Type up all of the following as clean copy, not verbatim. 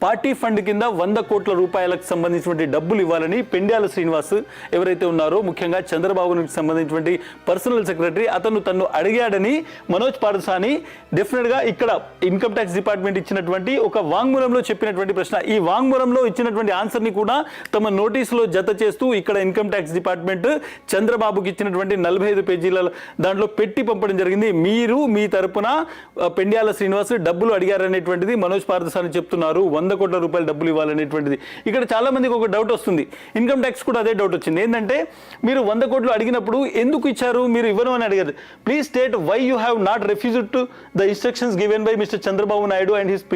Party fund కింద 100 కోట్ల రూపాయలకు సంబంధించినటువంటి డబ్బులు ఇవ్వాలని పెండ్యాల శ్రీనివాస్ ఎవరైతే ఉన్నారో ముఖ్యంగా చంద్రబాబుకి సంబంధించినటువంటి పర్సనల్ సెక్రటరీ తను అడిగాడని మనోజ్ పార్థసాని డెఫినెట్గా ఇక్కడ ఇన్కమ్ ట్యాక్స్ డిపార్ట్మెంట్ ఇచ్చినటువంటి ఒక వాంగ్మూలంలో చెప్పినటువంటి ప్రశ్న. ఈ వాంగ్మూలంలో ఇచ్చినటువంటి ఆన్సర్ని కూడా తమ నోటీసులో జత చేస్తూ ఇక్కడ ఇన్కమ్ ట్యాక్స్ డిపార్ట్మెంట్ చంద్రబాబుకి ఇచ్చినటువంటి 45 పేజీల దాంట్లో పెట్టి పంపడం జరిగింది. మీరు మీ తరపున పెండ్యాల శ్రీనివాస్ డబ్బులు అడిగారనేటువంటిది మనోజ్ పార్థసాని చెప్తున్నారు. 100 కోట్ల రూపాయలు డబ్బులు ఇవ్వాలనేటువంటిది. ఇక్కడ చాలా మందికి ఒక డౌట్ వస్తుంది, ఇన్కమ్ ట్యాక్స్ కూడా అదే డౌట్ వచ్చింది. ఏంటంటే మీరు 100 కోట్లు అడిగినప్పుడు ఎందుకు ఇచ్చారు, మీరు ఇవ్వను అని అడిగారు. Please state why you have not refused to the instructions given by mister Chandrababu Naidu and his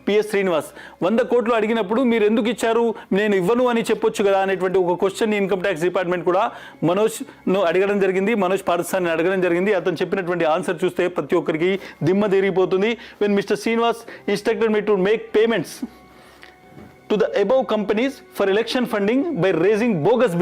PS Srinivas. 100 కోట్లు అడిగినప్పుడు మీరు ఎందుకు ఇచ్చారు, నేను ఇవ్వను అని చెప్పొచ్చు కదా అనేటువంటి ఒక క్వశ్చన్ ఇన్కమ్ ట్యాక్స్ డిపార్ట్మెంట్ కూడా మనోజ్ను అడగడం జరిగింది, మనోజ్ పార్థసాని అడగడం జరిగింది. అతను చెప్పినటువంటి ఆన్సర్ చూస్తే ప్రతి ఒక్కరికి దిమ్మ తిరిగిపోతుంది. When mister Srinivas instructed me to make payments to the above companies for election funding by raising bogus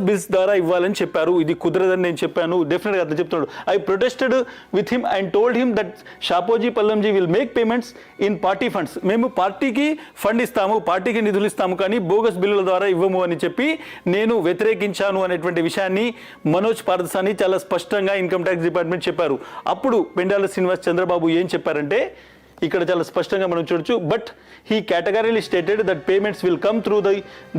bills ద్వారా ఇవ్వాలని చెప్పారు. ఇది కుదరదని నేను చెప్పాను. డెఫినెట్గా అతను చెప్తున్నాడు. I protested with him and told him that Shapoorji Pallonji will make payments in party funds. మేము పార్టీకి ఫండ్ ఇస్తాము, పార్టీకి నిధులు ఇస్తాము, కానీ బోగస్ బిల్లుల ద్వారా ఇవ్వము అని చెప్పి నేను వ్యతిరేకించాను అనేటువంటి విషయాన్ని మనోజ్ పార్థసాని చాలా స్పష్టంగా ఇన్కమ్ ట్యాక్స్ డిపార్ట్మెంట్ చెప్పారు. అప్పుడు పెండ్యాల శ్రీనివాస్ చంద్రబాబు ఏం చెప్పారంటే ఇక్కడ చాలా స్పష్టంగా మనం చూడొచ్చు. But he categorically stated that payments will come through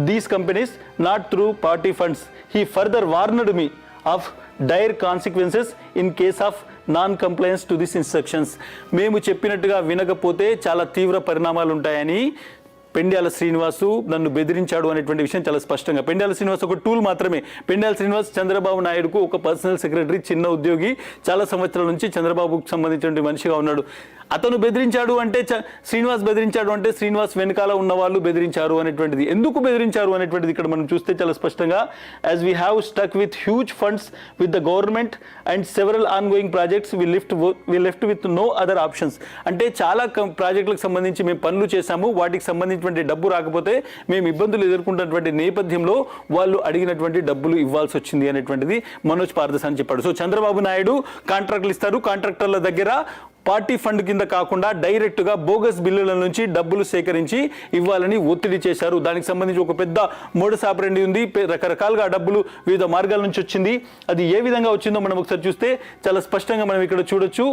these companies not through party funds. He further warned me of dire consequences in case of non compliance to this instructions. మేము చెప్పినట్టుగా వినకపోతే చాలా తీవ్ర పరిణామాలు ఉంటాయని పెండ్యాల శ్రీనివాసు నన్ను బెదిరించాడు అనేటువంటి విషయం చాలా స్పష్టంగా. పెండ్యాల శ్రీనివాస్ ఒక టూల్ మాత్రమే. పెండ్యాల శ్రీనివాస్ చంద్రబాబు నాయుడుకు ఒక పర్సనల్ సెక్రటరీ, చిన్న ఉద్యోగి, చాలా సంవత్సరాల నుంచి చంద్రబాబుకు సంబంధించిన మనిషిగా ఉన్నాడు. అతను బెదిరించాడు అంటే శ్రీనివాస్ బెదిరించాడు అంటే శ్రీనివాస్ వెనకాల ఉన్న వాళ్ళు బెదిరించారు అనేటువంటిది. ఎందుకు బెదిరించారు అనేటువంటిది ఇక్కడ మనం చూస్తే చాలా స్పష్టంగా, as we have stuck with huge funds with the government and several on going projects we left with no other options. అంటే చాలా ప్రాజెక్టులకు సంబంధించి మేము పనులు చేశాము, వాటికి సంబంధించినటువంటి డబ్బు రాకపోతే మేము ఇబ్బందులు ఎదుర్కొంటున్నటువంటి నేపథ్యంలో వాళ్ళు అడిగినటువంటి డబ్బులు ఇవ్వాల్సి వచ్చింది అనేటువంటిది మనోజ్ పార్థసాని చెప్పాడు. సో చంద్రబాబు నాయుడు కాంట్రాక్టులు ఇస్తారు, కాంట్రాక్టర్ల దగ్గర పార్టీ ఫండ్ కింద కాకుండా డైరెక్ట్గా బోగస్ బిల్లుల నుంచి డబ్బులు సేకరించి ఇవ్వాలని ఒత్తిడి చేశారు. దానికి సంబంధించి ఒక పెద్ద మోడస్ ఆపరెండి ఉంది. రకరకాలుగా డబ్బులు వివిధ మార్గాల నుంచి వచ్చింది. అది ఏ విధంగా వచ్చిందో మనం ఒకసారి చూస్తే చాలా స్పష్టంగా మనం ఇక్కడ చూడొచ్చు.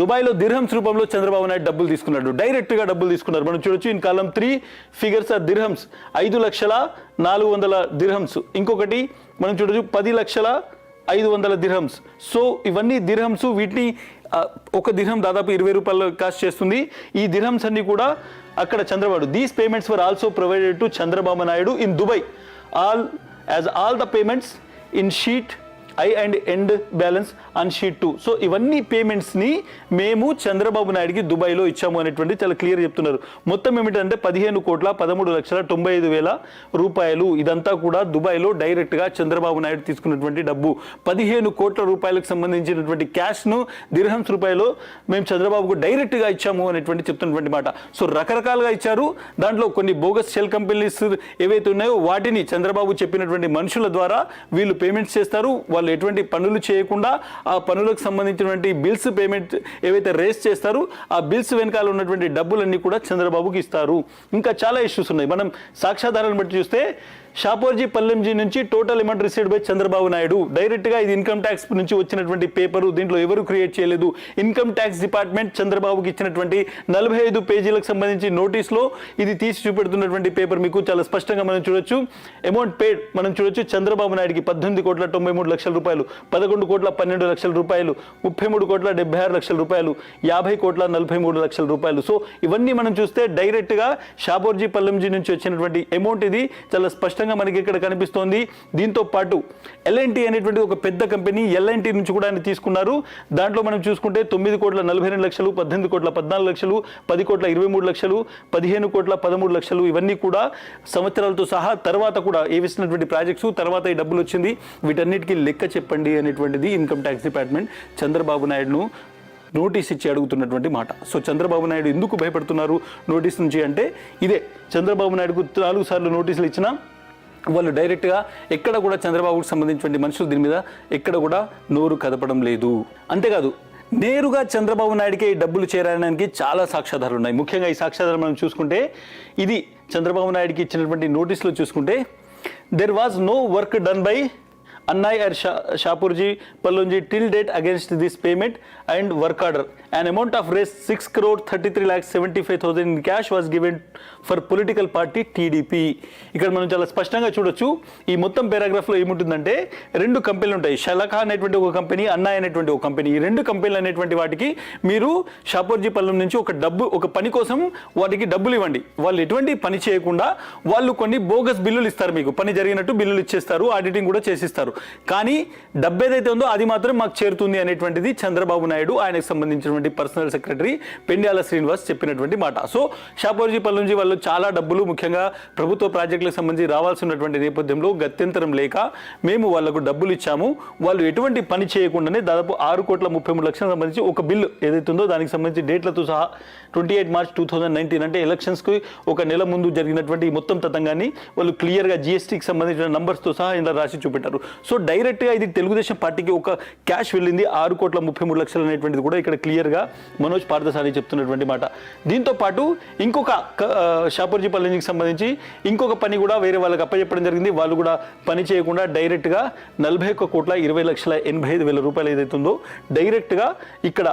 దుబాయ్లో దిర్హమ్స్ రూపంలో చంద్రబాబు నాయుడు డబ్బులు తీసుకున్నాడు, డైరెక్ట్గా డబ్బులు తీసుకున్నారు. మనం చూడొచ్చు in column 3 figures are dirhams, 5,400,000 dirhams. ఇంకొకటి మనం చూడొచ్చు 10,500,000 దిర్హమ్స్. సో ఇవన్నీ దిర్హమ్స్. వీటిని ఒక దిర్హం దాదాపు 20 రూపాయలు కాస్ట్ చేస్తుంది. ఈ దిర్హమ్స్ అన్ని కూడా అక్కడ Chandrababu. These payments were also provided to Chandrababu Naidu in Dubai all the payments in sheet I and end balance on sheet 2. So ఇవన్నీ పేమెంట్స్ని మేము చంద్రబాబు నాయుడికి దుబాయ్లో ఇచ్చాము అనేటువంటి చాలా క్లియర్ చెప్తున్నారు. మొత్తం ఏమిటంటే 15,13,95,000 రూపాయలు. ఇదంతా కూడా దుబాయ్లో డైరెక్ట్గా చంద్రబాబు నాయుడు తీసుకున్నటువంటి డబ్బు. 15 కోట్ల రూపాయలకు సంబంధించినటువంటి క్యాష్ను దిర్హమ్స్ రూపాయలు మేము చంద్రబాబుకు డైరెక్ట్గా ఇచ్చాము అనేటువంటి చెప్తున్నటువంటి మాట. సో రకరకాలుగా ఇచ్చారు. దాంట్లో కొన్ని బోగస్ షెల్ కంపెనీస్ ఏవైతే ఉన్నాయో వాటిని చంద్రబాబు చెప్పినటువంటి మనుషుల ద్వారా వీళ్ళు పేమెంట్స్ చేస్తారు. వాళ్ళు ఎటువంటి పనులు చేయకుండా ఆ పనులకు సంబంధించినటువంటి బిల్స్ పేమెంట్ ఏవైతే రేస్ చేస్తారో ఆ బిల్స్ వెనకాల ఉన్నటువంటి డబ్బులన్నీ కూడా చంద్రబాబుకి ఇస్తారు. ఇంకా చాలా ఇష్యూస్ ఉన్నాయి. మనం సాక్ష్యాధారాలను బట్టి చూస్తే షాపోజీ పల్లెంజీ నుంచి total amount received by Chandrababu Naidu. డైరెక్ట్గా ఇది ఇన్కమ్ ట్యాక్స్ నుంచి వచ్చినటువంటి పేపరు. దీంట్లో ఎవరు క్రియేట్ చేయలేదు. ఇన్కమ్ ట్యాక్స్ డిపార్ట్మెంట్ చంద్రబాబుకి ఇచ్చినటువంటి 45 పేజీలకు సంబంధించి నోటీస్లో ఇది తీసి చూపెడుతున్నటువంటి పేపర్ మీకు చాలా స్పష్టంగా మనం చూడొచ్చు. అమౌంట్ పేడ్ మనం చూడొచ్చు. చంద్రబాబు నాయుడికి 18,93,00,000 రూపాయలు, 11,12,00,000 రూపాయలు, 33,76,00,000 రూపాయలు, 50,43,00,000 రూపాయలు. సో ఇవన్నీ మనం చూస్తే డైరెక్ట్గా షాపోజీ పల్లెంజీ నుంచి వచ్చినటువంటి అమౌంట్ ఇది చాలా స్పష్టంగా మనకి ఇక్కడ కనిపిస్తోంది. దీంతో పాటు ఎల్ఎన్టీ అనేటువంటి ఒక పెద్ద కంపెనీ ఎల్ఎన్టీ నుంచి కూడా ఆయన తీసుకున్నారు. దాంట్లో మనం చూసుకుంటే 9,42,00,000, 18,14,00,000, 10,23,00,000, 15,13,00,000 ఇవన్నీ కూడా సంవత్సరాలతో సహా తర్వాత కూడా వేసినటువంటి ప్రాజెక్ట్స్ తర్వాత ఈ డబ్బులు వచ్చింది. వీటన్నిటికీ లెక్క చెప్పండి అనేటువంటిది ఇన్కమ్ ట్యాక్స్ డిపార్ట్మెంట్ చంద్రబాబు నాయుడును నోటీస్ ఇచ్చి అడుగుతున్నటువంటి మాట. సో చంద్రబాబు నాయుడు ఎందుకు భయపడుతున్నారు నోటీస్ నుంచి అంటే ఇదే. చంద్రబాబు నాయుడుకు 4 సార్లు నోటీసులు ఇచ్చినా వాళ్ళు డైరెక్ట్గా ఎక్కడ కూడా చంద్రబాబుకు సంబంధించినటువంటి మనుషులు దీని మీద ఎక్కడ కూడా నోరు కదపడం లేదు. అంతేకాదు నేరుగా చంద్రబాబు నాయుడికి ఈ డబ్బులు చేరడానికి చాలా సాక్ష్యాధారాలు ఉన్నాయి. ముఖ్యంగా ఈ సాక్ష్యాధారాలు మనం చూసుకుంటే ఇది చంద్రబాబు నాయుడికి ఇచ్చినటువంటి నోటీసులో చూసుకుంటే there was no work done by Annai or Shapurji Pallonji till date against this payment and work order. An amount of raised 6,33,75,000 in cash was given for political party TDP. ఇక్కడ మనం చాలా స్పష్టంగా చూడొచ్చు. ఈ మొత్తం పారాగ్రాఫ్లో ఏముంటుందంటే రెండు కంపెనీలు ఉంటాయి. షలఖా అనేటువంటి ఒక కంపెనీ, అన్నాయ్ అనేటువంటి ఒక కంపెనీ. ఈ రెండు కంపెనీలు అనేటువంటి వాటికి మీరు షాపూర్జీ పల్లెం నుంచి ఒక పని కోసం వాటికి డబ్బులు ఇవ్వండి. వాళ్ళు ఎటువంటి పని చేయకుండా వాళ్ళు కొన్ని బోగస్ బిల్లులు ఇస్తారు. మీకు పని జరిగినట్టు బిల్లులు ఇచ్చేస్తారు, ఆడిటింగ్ కూడా చేసిస్తారు. కానీ డబ్బు ఏదైతే ఉందో అది మాత్రం మాకు చేరుతుంది అనేటువంటిది చంద్రబాబు నాయుడు ఆయనకు సంబంధించినటువంటి పర్సనల్ సెక్రటరీ పెండ్యాల శ్రీనివాస్ చెప్పినటువంటి మాట. సో షాపూర్జీ పల్లెంజీ వాళ్ళు చాలా డబ్బులు ముఖ్యంగా ప్రభుత్వ ప్రాజెక్టులకు సంబంధించి రావాల్సినటువంటి నేపథ్యంలో గత్యంతరం లేక మేము వాళ్లకు డబ్బులు ఇచ్చాము. వాళ్ళు ఎటువంటి పని చేయకుండానే దాదాపు 6,33,00,000 సంబంధించి ఒక బిల్లు ఏదైతే ఉందో దానికి సంబంధించి డేట్లతో సహా 28 మార్చ్ 2019 అంటే ఎలక్షన్స్కి ఒక నెల ముందు జరిగినటువంటి మొత్తం తతంగాన్ని వాళ్ళు క్లియర్గా జీఎస్టీకి సంబంధించిన నంబర్స్తో సహా ఇలా రాసి చూపెట్టారు. సో డైరెక్ట్గా ఇది తెలుగుదేశం పార్టీకి ఒక క్యాష్ వెళ్ళింది 6,33,00,000 అనేటువంటిది కూడా ఇక్కడ క్లియర్గా మనోజ్ పార్థసారథి చెప్తున్నటువంటి మాట. దీంతో పాటు ఇంకొక షాపూర్జీ పల్లెంజీకి సంబంధించి ఇంకొక పని కూడా వేరే వాళ్ళకి అప్పచెప్పడం జరిగింది. వాళ్ళు కూడా పని చేయకుండా డైరెక్ట్గా 41,20,85,000 రూపాయలు ఏదైతే ఉందో డైరెక్ట్గా ఇక్కడ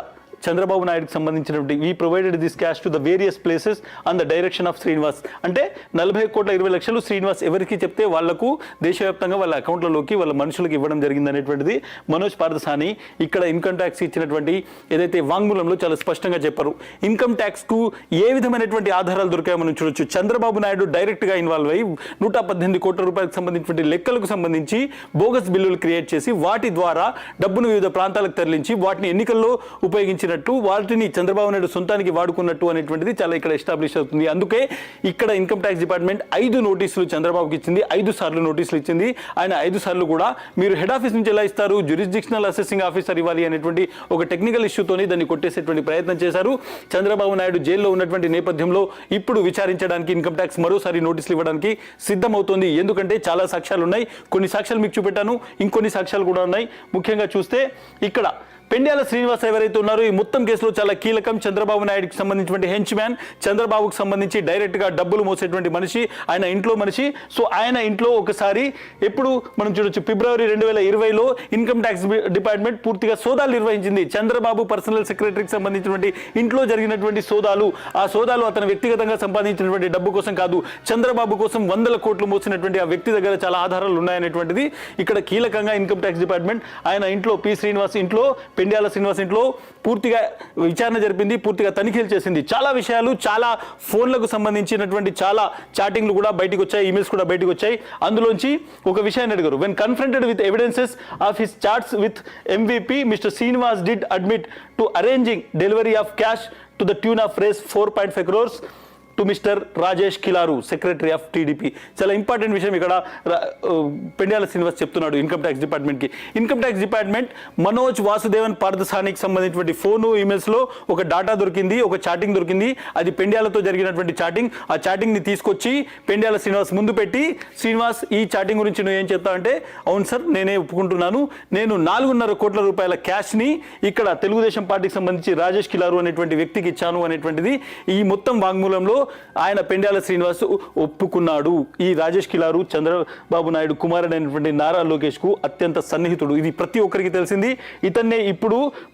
చంద్రబాబు నాయుడుకి సంబంధించినటువంటి we provided this cash to the various places on the direction of Srinivas. అంటే 41,20,00,000 శ్రీనివాస్ ఎవరికి చెప్తే వాళ్లకు దేశవ్యాప్తంగా వాళ్ళ అకౌంట్లలోకి వాళ్ళ మనుషులకు ఇవ్వడం జరిగింది అనేటువంటిది మనోజ్ పార్థసారథి ఇక్కడ ఇన్కమ్ ట్యాక్స్ ఇచ్చినటువంటి ఏదైతే వాంగ్మూలంలో చాలా స్పష్టంగా చెప్పారు. ఇన్కమ్ ట్యాక్స్కు ఏ విధమైనటువంటి ఆధారాలు దొరికాయో మనం చూడొచ్చు. చంద్రబాబు నాయుడు డైరెక్ట్గా ఇన్వాల్వ్ అయ్యి 118 కోట్ల రూపాయలకు సంబంధించినటువంటి లెక్కలకు సంబంధించి బోగస్ బిల్లులు క్రియేట్ చేసి వాటి ద్వారా డబ్బును వివిధ ప్రాంతాలకు తరలించి వాటిని ఎన్నికల్లో ఉపయోగించి వాటిని చంద్రబాబు నాయుడు సొంతానికి వాడుకున్నట్టు అనేటువంటిది చాలా ఇక్కడ ఎస్టాబ్లిష్ అవుతుంది. అందుకే ఇక్కడ ఇన్కమ్ ట్యాక్స్ డిపార్ట్మెంట్ 5 నోటీసులు చంద్రబాబుకి ఇచ్చింది, 5 సార్లు నోటీసులు ఇచ్చింది. ఆయన 5 సార్లు కూడా మీరు హెడ్ ఆఫీస్ నుంచి ఎలా ఇస్తారు, జ్యూరిస్డిక్షనల్ అసెసింగ్ ఆఫీసర్ ఇవ్వాలి అనేటువంటి ఒక టెక్నికల్ ఇష్యూతోని దాన్ని కొట్టేసేటువంటి ప్రయత్నం చేశారు. చంద్రబాబు నాయుడు జైల్లో ఉన్నటువంటి నేపథ్యంలో ఇప్పుడు విచారించడానికి ఇన్కమ్ ట్యాక్స్ మరోసారి నోటీసులు ఇవ్వడానికి సిద్ధమవుతోంది. ఎందుకంటే చాలా సాక్ష్యాలు ఉన్నాయి. కొన్ని సాక్ష్యాలు మీకు చూపెట్టాను, ఇంకొన్ని సాక్ష్యాలు కూడా ఉన్నాయి. ముఖ్యంగా చూస్తే ఇక్కడ పెండ్యాల శ్రీనివాస్ ఎవరైతే ఉన్నారో ఈ మొత్తం కేసులో చాలా కీలకం. చంద్రబాబు నాయుడుకి సంబంధించినటువంటి హెంచ్ మ్యాన్, చంద్రబాబుకు సంబంధించి డైరెక్ట్గా డబ్బులు మోసేటువంటి మనిషి, ఆయన ఇంట్లో మనిషి. సో ఆయన ఇంట్లో ఒకసారి ఎప్పుడు మనం చూడొచ్చు ఫిబ్రవరి 2020లో ఇన్కమ్ ట్యాక్స్ డిపార్ట్మెంట్ పూర్తిగా సోదాలు నిర్వహించింది. చంద్రబాబు పర్సనల్ సెక్రటరీకి సంబంధించినటువంటి ఇంట్లో జరిగినటువంటి సోదాలు, ఆ సోదాలు అతను వ్యక్తిగతంగా సంపాదించినటువంటి డబ్బు కోసం కాదు, చంద్రబాబు కోసం 100 కోట్లు మోసినటువంటి ఆ వ్యక్తి దగ్గర చాలా ఆధారాలు ఉన్నాయనేటువంటిది ఇక్కడ కీలకంగా ఇన్కమ్ ట్యాక్స్ డిపార్ట్మెంట్ ఆయన ఇంట్లో పి శ్రీనివాస్ ఇంట్లో పెండ్యాల శ్రీనివాస్ ఇంట్లో పూర్తిగా విచారణ జరిపింది, పూర్తిగా తనిఖీలు చేసింది. చాలా విషయాలు, చాలా ఫోన్లకు సంబంధించినటువంటి చాలా చాటింగ్లు కూడా బయటకు వచ్చాయి, ఈమెయిల్స్ కూడా బయటకు వచ్చాయి. అందులోంచి ఒక విషయాన్ని అడిగారు. When confronted with evidences of his chats with MVP, Mr. Srinivas did admit to arranging delivery of cash to the tune of raise 4.5 crores to mister Rajesh Kilaru, secretary of TDP. చాలా ఇంపార్టెంట్ విషయం ఇక్కడ పెండ్యాల శ్రీనివాస్ చెప్తున్నాడు ఇన్కమ్ ట్యాక్స్ డిపార్ట్మెంట్కి. Income tax department Manoj Vasudevan పార్థసారథికి సంబంధించినటువంటి phone ఈమెయిల్స్లో ఒక data దొరికింది, ఒక చాటింగ్ దొరికింది. అది పెండ్యాలతో జరిగినటువంటి చాటింగ్. ఆ చాటింగ్ని తీసుకొచ్చి పెండ్యాల శ్రీనివాస్ ముందు పెట్టి, శ్రీనివాస్ ఈ చాటింగ్ గురించి నువ్వు ఏం చెప్తావంటే, అవును సార్ నేనే ఒప్పుకుంటున్నాను, నేను 4.5 కోట్ల రూపాయల క్యాష్ని ఇక్కడ తెలుగుదేశం పార్టీకి సంబంధించి రాజేష్ కిలారు అనేటువంటి వ్యక్తికి ఇచ్చాను అనేటువంటిది ఈ మొత్తం వాంగ్మూలంలో ఆయన పెండ్యాల శ్రీనివాస్ ఒప్పుకున్నాడు. ఈ రాజేష్ కిలారు చంద్రబాబు నాయుడు కుమారుడు అయినటువంటి నారా లోకేష్ కు అత్యంత సన్నిహితుడు. ఇది ప్రతి ఒక్కరికి తెలిసింది. ఇతన్నే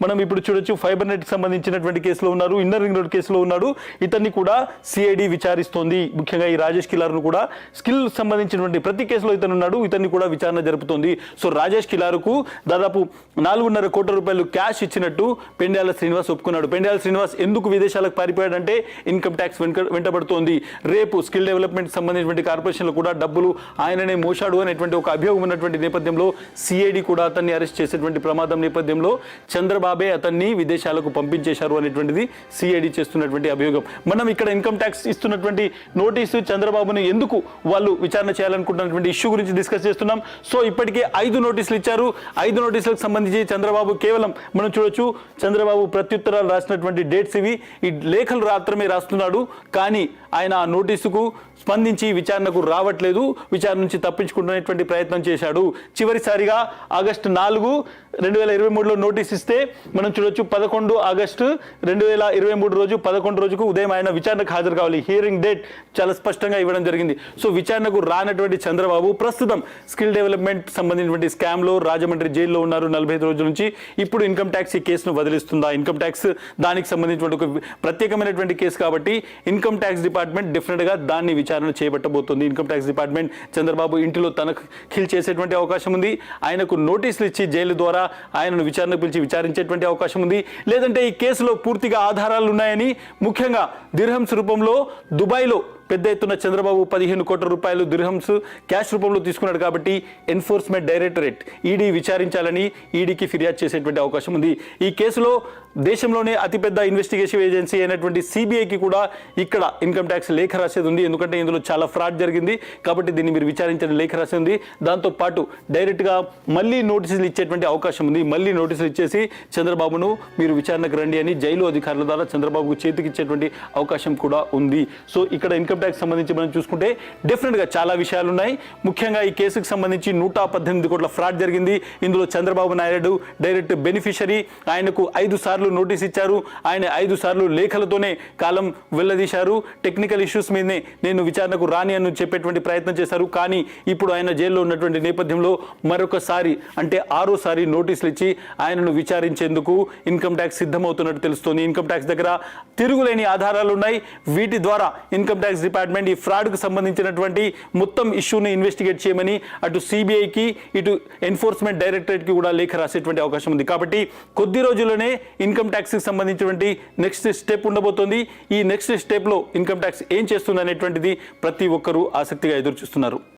మనం ఇప్పుడు చూడొచ్చు ఫైబర్ నెట్ సంబంధించినటువంటి కేసులో ఉన్నారు, ఇన్నర్ రింగ్ రోడ్ కేసులో ఉన్నాడు. ఇతన్ని కూడా సిఐడి విచారిస్తోంది. ముఖ్యంగా ఈ రాజేష్ కిలారును కూడా స్కిల్ సంబంధించినటువంటి ప్రతి కేసులో ఇతను ఉన్నాడు, ఇతన్ని కూడా విచారణ జరుపుతోంది. సో రాజేష్ కిలారుకు దాదాపు 4.5 కోట్ల రూపాయలు క్యాష్ ఇచ్చినట్టు పెండ్యాల శ్రీనివాస్ ఒప్పుకున్నాడు. పెండ్యాల శ్రీనివాస్ ఎందుకు విదేశాలకు పారిపోయాడంటే ఇన్కమ్ ట్యాక్స్ వెంటబడుతోంది. రేపు స్కిల్ డెవలప్మెంట్ సంబంధించినటువంటి కార్పొరేషన్లు కూడా డబ్బులు ఆయననే మోసాడు అనేటువంటి ఒక అభియోగం ఉన్నటువంటి నేపథ్యంలో సిఐడి కూడా అతన్ని అరెస్ట్ చేసేటువంటి ప్రమాదం నేపథ్యంలో చంద్రబాబే అతన్ని విదేశాలకు పంపించేశారు అనేటువంటిది సిఐడి చేస్తున్నటువంటి అభియోగం. మనం ఇక్కడ ఇన్కమ్ ట్యాక్స్ ఇస్తున్నటువంటి నోటీసు చంద్రబాబుని ఎందుకు వాళ్ళు విచారణ చేయాలనుకుంటున్నటువంటి ఇష్యూ గురించి డిస్కస్ చేస్తున్నాం. సో ఇప్పటికే 5 నోటీసులు ఇచ్చారు. 5 నోటీసులకు సంబంధించి చంద్రబాబు కేవలం మనం చూడొచ్చు చంద్రబాబు ప్రత్యుత్తరాలు రాసినటువంటి డేట్స్ ఇవి. ఈ లేఖలు మాత్రమే రాస్తున్నాడు. కానీ ఆయన ఆ నోటీసుకు స్పందించి విచారణకు రావట్లేదు, విచారణ నుంచి తప్పించుకుంటున్నటువంటి ప్రయత్నం చేశాడు. చివరిసారిగా ఆగస్టు 4 2023లో నోటీస్ ఇస్తే మనం చూడొచ్చు 11 ఆగస్టు 2023 రోజు 11 రోజుకు ఉదయం ఆయన విచారణకు హాజరు కావాలి. హియరింగ్ డేట్ చాలా స్పష్టంగా ఇవ్వడం జరిగింది. సో విచారణకు రానటువంటి చంద్రబాబు ప్రస్తుతం స్కిల్ డెవలప్మెంట్ సంబంధించినటువంటి స్కామ్లో రాజమండ్రి జైల్లో ఉన్నారు 45 రోజుల నుంచి. ఇప్పుడు ఇన్కమ్ ట్యాక్స్ ఈ కేసును వదిలిస్తుందా? ఇన్కమ్ ట్యాక్స్ దానికి సంబంధించినటువంటి ఒక ప్రత్యేకమైనటువంటి కేసు కాబట్టి ఇన్కమ్ ట్యాక్స్ డిపార్ట్మెంట్ డెఫినెట్గా దాన్ని విచారణ చేపట్టబోతుంది. ఇన్కమ్ ట్యాక్స్ డిపార్ట్మెంట్ చంద్రబాబు ఇంటిలో తనఖీలు చేసేటువంటి అవకాశం ఉంది. ఆయనకు నోటీసులు ఇచ్చి జైలు ద్వారా ఆయనను విచారణకు పిలిచి విచారించేటువంటి అవకాశం ఉంది. లేదంటే ఈ కేసులో పూర్తిగా ఆధారాలు ఉన్నాయని, ముఖ్యంగా దిర్హమ్స్ రూపంలో దుబాయ్లో పెద్ద ఎత్తున చంద్రబాబు 15 కోట్ల రూపాయలు దిర్హమ్స్ క్యాష్ రూపంలో తీసుకున్నాడు కాబట్టి ఎన్ఫోర్స్మెంట్ డైరెక్టరేట్ ఈడీ విచారించాలని ఈడీకి ఫిర్యాదు చేసేటువంటి అవకాశం ఉంది. ఈ కేసులో దేశంలోనే అతిపెద్ద ఇన్వెస్టిగేషన్ ఏజెన్సీ అయినటువంటి సిబిఐకి కూడా ఇక్కడ ఇన్కమ్ ట్యాక్స్ లేఖ రాసేది ఉంది. ఎందుకంటే ఇందులో చాలా ఫ్రాడ్ జరిగింది కాబట్టి దీన్ని మీరు విచారించని లేఖ రాసేది ఉంది. దాంతోపాటు డైరెక్ట్గా మళ్ళీ నోటీసులు ఇచ్చేటువంటి అవకాశం ఉంది. మళ్ళీ నోటీసులు ఇచ్చేసి చంద్రబాబును మీరు విచారణకు రండి అని జైలు అధికారుల ద్వారా చంద్రబాబుకు చేతికిచ్చేటువంటి అవకాశం కూడా ఉంది. సో ఇక్కడ ఇన్కమ్ ట్యాక్స్ సంబంధించి మనం చూసుకుంటే డెఫినెట్గా చాలా విషయాలు ఉన్నాయి. ముఖ్యంగా ఈ కేసుకు సంబంధించి 118 కోట్ల ఫ్రాడ్ జరిగింది. ఇందులో చంద్రబాబు నాయుడు డైరెక్ట్ బెనిఫిషరీ. ఆయనకు 5 సార్లు నోటీస్ ఇచ్చారు. ఆయన 5 సార్లు లేఖలతోనే కాలం వెల్లదీశారు. టెక్నికల్ ఇష్యూస్ మీదనే నేను విచారణకు రాని అని చెప్పేటువంటి ప్రయత్నం చేశారు. కానీ ఇప్పుడు ఆయన జైల్లో ఉన్నటువంటి నేపథ్యంలో మరొకసారి అంటే 6సారి నోటీసులు ఇచ్చి ఆయనను విచారించేందుకు ఇన్కమ్ ట్యాక్స్ సిద్ధమవుతున్నట్టు తెలుస్తోంది. ఇన్కమ్ ట్యాక్స్ దగ్గర తిరుగులేని ఆధారాలు ఉన్నాయి. వీటి ద్వారా ఇన్కమ్ ట్యాక్స్ డిపార్ట్మెంట్ ఈ ఫ్రాడ్కు సంబంధించినటువంటి మొత్తం ఇష్యూని ఇన్వెస్టిగేట్ చేయమని అటు సిబిఐకి ఇటు ఎన్ఫోర్స్మెంట్ డైరెక్టరేట్కి కూడా లేఖ రాసేటువంటి అవకాశం ఉంది. కాబట్టి కొద్ది రోజుల్లోనే ఇన్కమ్ ట్యాక్స్కి సంబంధించినటువంటి నెక్స్ట్ స్టెప్ ఉండబోతోంది. ఈ నెక్స్ట్ స్టెప్లో ఇన్కమ్ ట్యాక్స్ ఏం చేస్తుంది అనేటువంటిది ప్రతి ఒక్కరూ ఆసక్తిగా ఎదురు చూస్తున్నారు.